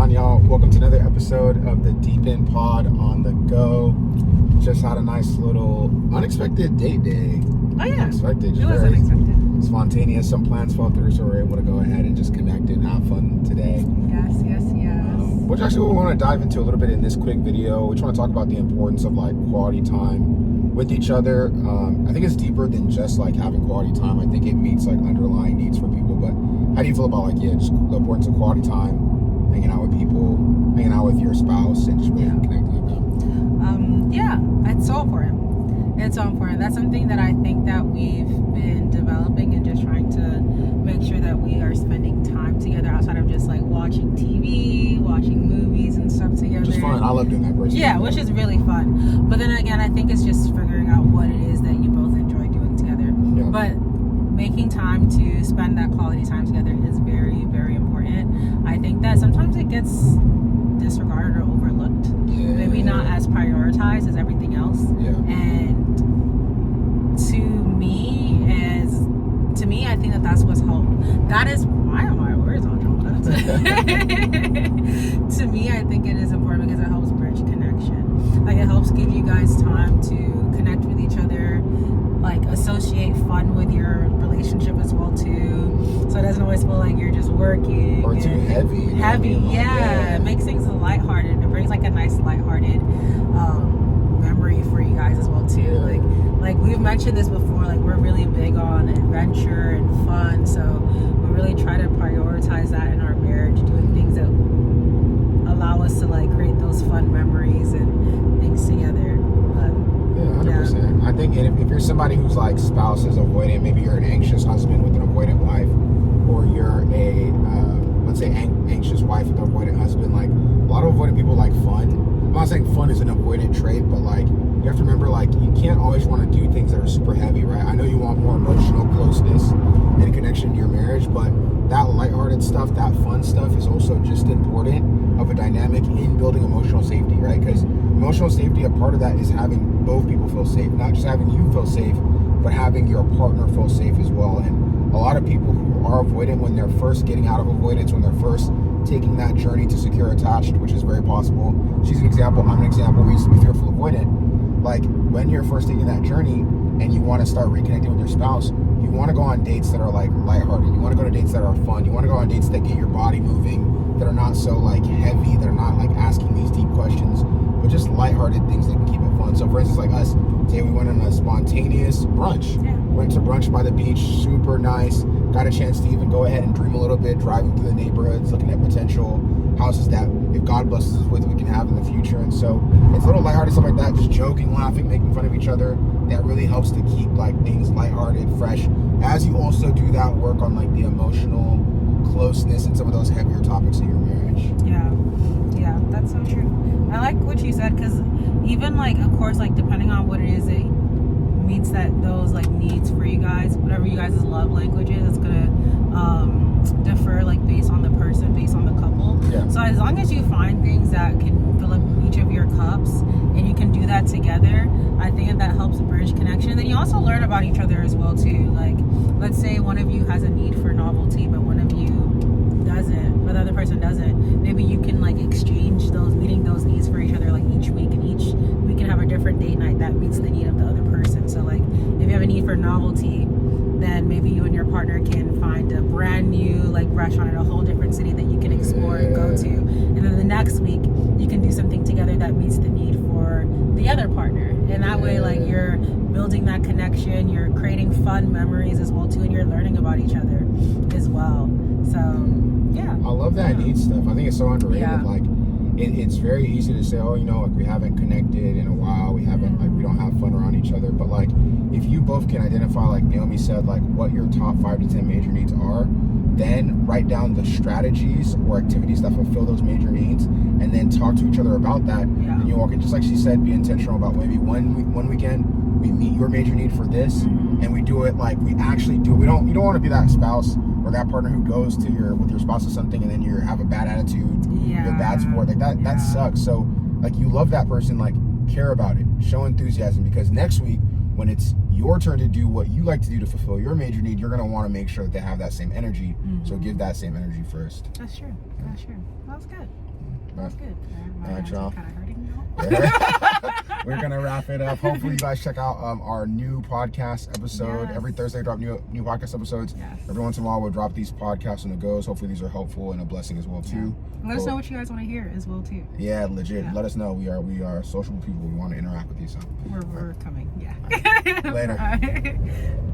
on, y'all? Welcome to another episode of the Deep End Pod on the go. Just had a nice little unexpected date day. Oh yeah, Unexpected. it was unexpected. Spontaneous. Some plans fell through, so we're able to go ahead and just connect and have fun today. Yes. Which actually we want to dive into a little bit in this quick video. We just want to talk about the importance of like quality time with each other. I think it's deeper than just like having quality time. I think it meets like underlying needs for people. But how do you feel about like just the importance of quality time, hanging out with people, hanging out with your spouse, and just really connecting with them? Yeah, it's so important. It's so important. That's something that I think that we've been developing and just trying to make sure that we are spending time together outside of just like watching TV, watching movies and stuff together. Just fun. I love doing that personally. Yeah, which is really fun. But then again, I think it's just figuring out what it is that you both enjoy doing together. Yeah. But making time to spend that quality time together is very, very important. I think that sometimes it gets disregarded or overlooked. Yeah. Maybe not as prioritized as everything else. Yeah. And to me, I think that that's what's helped. That is, why am I words on John? To me, I think it is important because it helps bridge connection. Like it helps give you guys time to connect with each other, like associate fun with your relationship as well too. So it doesn't always feel like you're just working. Or too heavy. You know what I mean? Like, Yeah. It makes things lighthearted. It brings like a nice lighthearted memory for you guys as well too. Yeah. Like we've mentioned this before, like we're really big on adventure and fun, so we really try to prioritize that in our marriage, doing things that allow us to like create those fun memories and things together. But, Yeah, 100%. I think if you're somebody whose like spouse is avoidant, maybe you're an anxious husband with an avoidant wife, or you're a let's say anxious wife with an avoidant husband. Like a lot of avoidant people like fun. I'm not saying fun is an avoidant trait, but like you have to remember, like you can't always want to do things that are super heavy, right? I know you want more emotional closeness and connection in your marriage, but that lighthearted stuff, that fun stuff is also just important of a dynamic in building emotional safety, right? Because emotional safety, a part of that is having both people feel safe, not just having you feel safe, but having your partner feel safe as well. And a lot of people who are avoidant, when they're first getting out of avoidance, when they're first taking that journey to secure attached, which is very possible. She's an example, I'm an example. We used to be fearful avoidant. Like when you're first taking that journey and you want to start reconnecting with your spouse, you want to go on dates that are like lighthearted. You want to go to dates that are fun. You want to go on dates that get your body moving, that are not so like heavy, that are not like asking these deep questions, but just lighthearted things that can keep it fun. So for instance, like us, today we went on a spontaneous brunch. Yeah. Went to brunch by the beach, super nice. Got a chance to even go ahead and dream a little bit, driving through the neighborhoods, looking at potential houses that, if God blesses us with, we can have in the future. And so it's little lighthearted stuff like that, just joking, laughing, making fun of each other. That really helps to keep like things lighthearted, fresh, as you also do that work on like the emotional closeness and some of those heavier topics in your marriage. Yeah, that's so true. I like what you said, because even like, of course, like depending on what it is that meets those like needs for you guys, whatever you guys' love language is, it's gonna differ like based on the person, based on the couple. Yeah. So as long as you find things that can fill up each of your cups and you can do that together, I think that helps bridge connection. Then you also learn about each other as well too. Like let's say one of you has a need for novelty but one of you doesn't, but the other person doesn't. Maybe you can like exchange meeting those needs for each other, like each week, and each we can have a different date night that meets the need of the other person. So like if you have a need for novelty, then maybe you and your partner can find a brand new like restaurant in a whole different city that you can explore and go to. And then the next week you can do something together that meets the need for the other partner. And that way like you're building that connection, you're creating fun memories as well too, and you're learning about each other as well. So yeah. I love that need stuff. I think it's so underrated. Yeah. Like it's very easy to say, oh, you know, like we haven't connected in a while, we haven't like we don't have fun around each other. But like if you both can identify, like Naomi said, like what your top 5 to 10 major needs are, then write down the strategies or activities that fulfill those major needs, and then talk to each other about that. Yeah. And you walk in, just like she said, be intentional about maybe one weekend we meet your major need for this, and we do it like we actually do it. You don't want to be that spouse or that partner who goes to with your spouse to something and then you have a bad attitude, you're bad sport, like that sucks. So like you love that person, like care about it, show enthusiasm, because next week when it's your turn to do what you like to do to fulfill your major need, you're going to want to make sure that they have that same energy. So give that same energy first. That's true. That's true. That was good. That's good. My All right, hands y'all. are kind of hurting now. We're gonna wrap it up. Hopefully you guys check out our new podcast episode. Yes. Every Thursday drop new podcast episodes. Yes. Every once in a while we'll drop these podcasts on the goes. Hopefully these are helpful and a blessing as well too. Let us know what you guys want to hear as well too. Yeah, legit. Yeah. Let us know. We are sociable people. We want to interact with you. So We're coming. Yeah. Later. Bye.